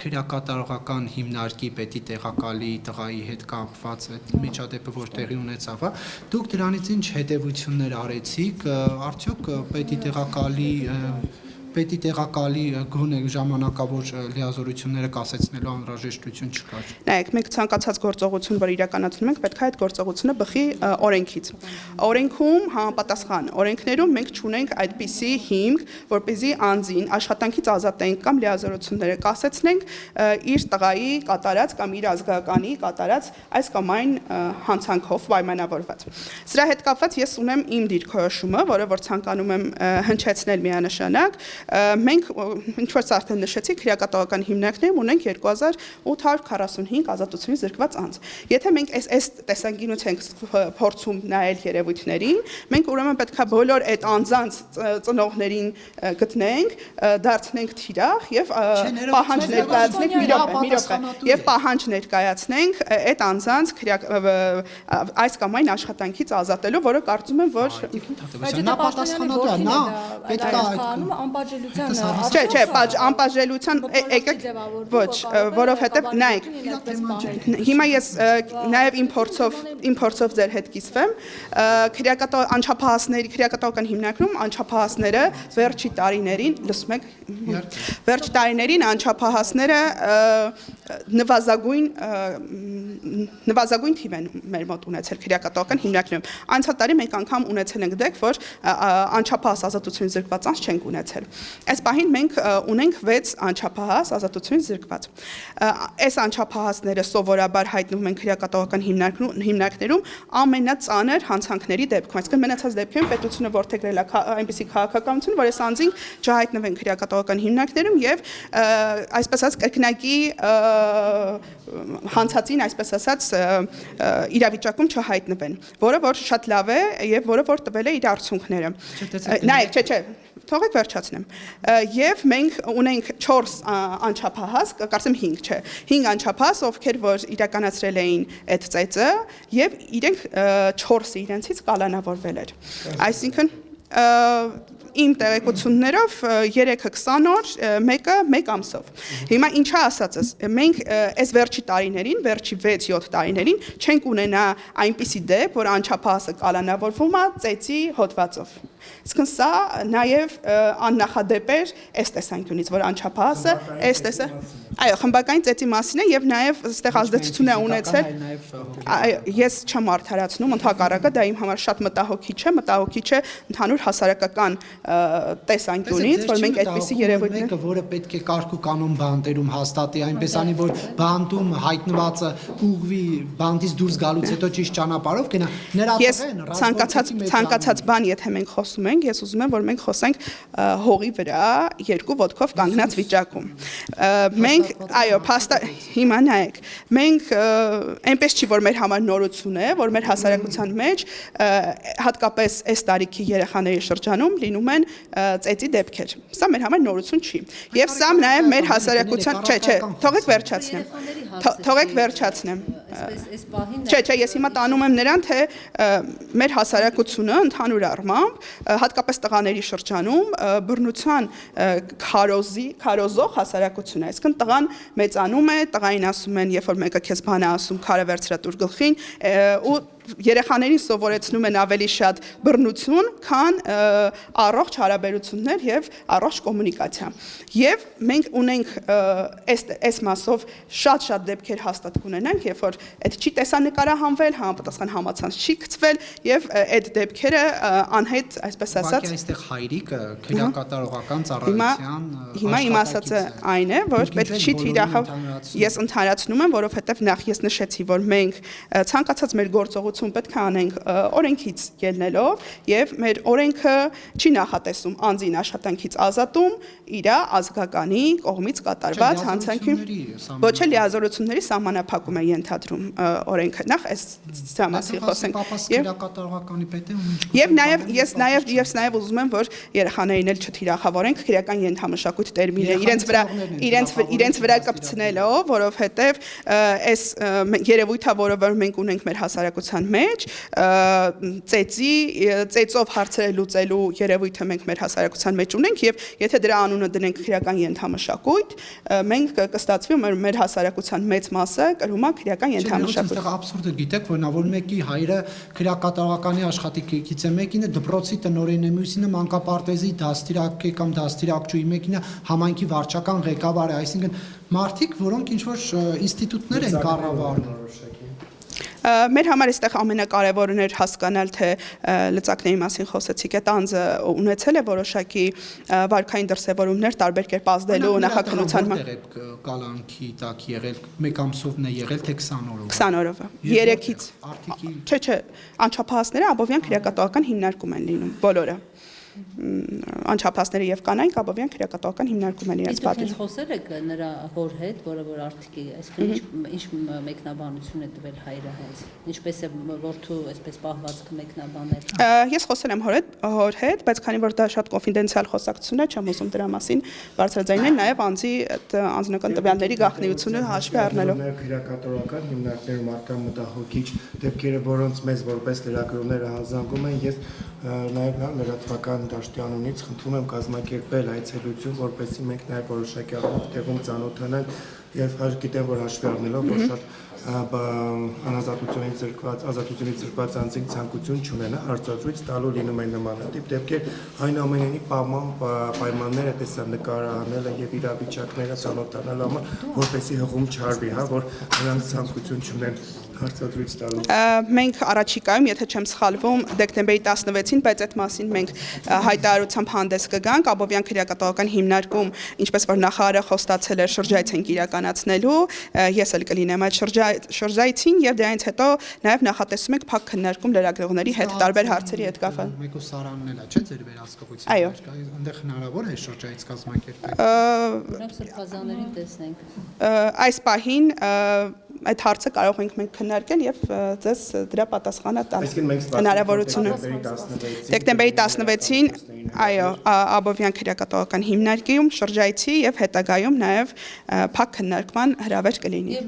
քրեակատարողական հիմնարկի պետի տեղակալի տղայի հետ կապված այդ միջադեպը, որ տեղի ունեցավ, դուք դրանից ինչ հետևություններ արեցիք, արդյոք պետի տեղակալի գոնե ժամանակավոր լիազորությունները կասեցնելու անհրաժեշտություն չկար։ Նայեք, մենք ցանկացած գործողություն, որ իրականացնում ենք, պետք է այդ գործողությունը բխի օրենքից։ Օրենքում համապատասխան օրենքներում մենք չունենք այդպիսի հիմք, որպեսզի անձին աշխատանքից ազատենք կամ լիազորությունները կասեցնենք իր տղայի կատարած կամ իր ազգականի կատարած այս կամ այն հանցանքով պայմանավորված։ Սրա հետ կապված ես ունեմ իմ դիրքորոշումը, որը որ ցանկանում եմ հնչեցնել միանշանակ։ Մենք ինչ-որ արդեն նշեցի, քրեակատարողական հիմնարկներում ունենք 2845 ազատությունից զրկված անձ։ Եթե մենք այս տեսանկյունից ենք փորձում նայել երևույթներին, մենք ուրեմն պետք է բոլոր այդ անձանց ծնողներին գտնենք, դարձնենք թիրախ եւ պահանջ ներկայացնենք եւ պահանջ ներկայացնենք այդ անձանց այս կամ այն աշխատանքից ազատելու, որը կարծում եմ, որ նա պատասխանատու է, նա պետք է Չէ, անպատժելիության եկեք ոչ, որովհետև նայեք, հիմա ես նաև իմ փորձով ձեր հետ կիսվեմ, քրեակատարողական հիմնարկում անչափահասները վերջի տարիներին, լսում եք, վերջի տարիներին անչափահասները նվազագույն թիվ են մեր մոտ ունեցել քրեակատարողական հիմնարկներում։ Անցյալ տարի մենք անգամ ունեցել ենք դեպք, որ անչափահաս ազատությունից զրկված անձ չենք ունեցել։ Այս պահին մենք ունենք 6 անչափահաս ազատությունից զրկված։ Այս անչափահասները սովորաբար հայտնվում են քրեակատարողական հիմնարկներում ամենածանր հանցանքների դեպքում, այսինքն մնացած դեպքերում պետությունը որդեգրել է այնպիսի քաղաքականություն, որ այս անձին չհայտնվեն քրեակատարողական հիմնարկներում եւ այսպես ասած կրկնակի հանցածին այսպես ասած իրավիճակում չհայտնվեն, որը որ շատ լավ է եւ որը որ տվել է իր արդյունքները։ Նայեք, չէ, թողեք վերջացնեմ։ Եվ մենք ունենք 4 անչափահաս, կարծեմ 5, չէ, 5 անչափահաս, ովքեր որ իրականացրել էին այդ ծեծը եւ իրենք 4-ը իրենցից կալանավորվել էր։ Այսինքն իմ տեղեկություններով 3-ը 20 օր, մեկը 1 ամսով։ Հիմա ինչա ասածս, մենք այս վերջի տարիներին, վերջի 6-7 տարիներին չենք ունենա այնպիսի դեպք, որ անչափահասը կալանավորվում է ծեծի հոդվածով։ Իսկ սա նաև աննախադեպ էր այս տեսանկյունից, որ անչափահասը այս տեսը, այո, խմբակային ծեծի մասին է եւ նաև այստեղ ազդեցություն է ունեցել։ Ես չեմ արդարացնում, ընդհակառակը դա իմ համար շատ մտահոգիչ է ընդհանուր հասարակական տեսանկյունից, որ մենք այդպիսի երևույթներ, մեկը, որը պետք է կարգ ու կանոն բանտերում հաստատի, այնպես անի, որ բանտում հայտնվածը ուղղվի բանտից դուրս գալուց հետո ճիշտ ճանապարհով գնա, նրա տղեն ցանկացած բան, եթե մենք խոսում ենք, ես ուզում եմ, որ մենք խոսենք հողի վրա 2 ոտքով կանգնած վիճակում։ Մենք, այո, հիմա նայեք, մենք այնպես չի, որ մեր համար նորություն է, որ մեր հասարակության մեջ հատկապես այս տարիքի երեխաների շրջանում լինում են ծեծի դեպքեր։ Սա մեր համար նորություն չի։ Եվ սա նաև մեր հասարակության, չէ, թողեք վերջացնեմ։ Չէ, ես հիմա տանում եմ նրան, թե մեր հասարակությունը ընդհանուր առմամբ, հատկապես տղաների շրջանում բռնության քարոզող հասարակություն է։ Այսինքն տղան մեծանում է, տղային ասում են, երբ որ մեկը քեզ բան է ասում, քարը վերցրա տուր գլխին, ու երեխաներին սովորեցնում են ավելի շատ բռնություն, քան առողջ հարաբերություններ եւ առողջ կոմունիկացիա։ Եվ մենք ունենք այս մասով շատ դեպքեր հաստատ կունենանք, երբ որ այդ չի տեսանկարահանվել, համապատասխան համացանց չի գծվել եւ այդ դեպքերը անհետ, այսպես ասած, այստեղ հայրիկը քրեակատարողական ծառայության հիմա իմ ասածը այն է, որ պետք չի թիրախավ ես ընդհանրացնում եմ, որովհետեւ նախ ես նշեցի, որ մենք ցանկացած մեր գործողություն պետք է անենք օրենքից ելնելով եւ մեր օրենքը չի նախատեսում անձին աշխատանքից ազատում իր ազգականի կողմից կատարված հանցանքի ոչ էլ լիազորությունների սահմանափակում է ենթադրում օրենքը նախ այս համասի խոսենք եւ նաեւ ուզում եմ որ երեխաներին էլ չթիրախավորենք քրեական ենթամշակույթ տերմինը իրենց վրա կպցնելով որովհետեւ այս երևույթը որը մենք ունենք մեր հասարակության հասարակության մեջ ծեծով հարցերը լուծելու երևույթը մենք մեր հասարակության մեջ ունենք եւ եթե դրա անունը դնենք քրեական ենթամշակույթ, մենք կստացվի մեր հասարակության մեծ մասը կրում է քրեական ենթամշակույթ։ Այստեղ աբսուրդը գիտեք, որ մեկի հայրը քրեակատարողականի աշխատիկից է, մեկինը դպրոցի տնօրեն է, մյուսինը մանկապարտեզի դաստիարակ է կամ դաստիարակչուի, մեկինը համայնքի վարչական ղեկավար է, այսինքն մարդիկ, որոնք ինչ-որ ինստիտուտներ են կառավարում։ Մեր համար այստեղ ամենակարևորն էր հասկանալ, թե լծակների մասին խոսեցիք, այդ անձը ունեցել է որոշակի վարքային դրսևորումներ տարբեր կերպ ազդելու նախաքննության կալանքի տակ եղել, մեկ ամսովն է եղել, թե 20 օրով։ 20 օրով։ 3-ից։ Չէ, անչափահասները abովյան քրեակատողական հիմնարկում են լինում, բոլորը։ Անչափահասները եւ կանայք abովյան քրեակատողական հիմնարկում են իրենց պատիվ։ Իսկ խոսել եք նրա հոր հետ, որը որ արդիկի, այսինքն ինչ մեկնաբանություն է տվել հայրը հենց, ինչպես է որդու այսպես պահվածքը մեկնաբանել։ Ես խոսել եմ հոր հետ, բայց քանի որ դա շատ կոնֆիդենցիալ խոսակցություն է, չեմ ուզում դրա մասին բարձրաձայնել, նաեւ անձի այդ անձնական տվյալների գաղտնիությունը հաշվի առնելով։ Քրեակատողական հիմնարկներում արկա մտահոգիչ դեպքերը, որոնց մեզ որպես լրագրողները հազանգում են, ես նաեւ լրատվական դաշտյանունից խնդրում եմ կազմակերպել այցելություն, որպեսզի մենք նաեւ որոշակի առումով տեղում ծանոթանանք եւ գիտեմ, որ հաշվի առնելով, որ շատ ազատությունից զրկված անձինք ցանկություն չունեն հարցազրույց տալու լինում են նմանատիպ դեպքեր, այնուամենայնիվ պայմանները տեսա նկարահանելը եւ իրավիճակները ծանոթանալու համար, որպեսզի հղում չարվի, որ նրանք ցանկություն չունեն հարցազրույց տալու։ Մենք առաջիկայում, եթե չեմ սխալվում, դեկտեմբերի 16-ին, բայց այդ մասին մենք հայտարարությամբ հանդես կգանք, abովյան քրեակատողական հիմնարկում, ինչպես որ նախարարը խոստացել է, շրջայց ենք իրականացնելու, ես էլ կլինեմ այդ շրջայցին եւ դրանից հետո նաեւ նախատեսում ենք փակ քննարկում լրագրողների հետ տարբեր հարցերի հետ կապված։ Մեկուսարանն էլ է, չէ՞, ձեր վերահսկողության Այո։ Այնտեղ հնարավոր է շրջայց կազմակերպել։ Նրանք սրբազաններին տեսնենք։ Այս պահին այդ հարցը կարող ենք մենք քննարկել եւ ձեզ դրա պատասխանը տալ։ Հնարավորությունը դեկտեմբերի 16-ին, այո, abովյան քրեակատողական հիմնարկում շրջայցի եւ հետագայում նաեւ փակ քննարկման հրավեր կլինի։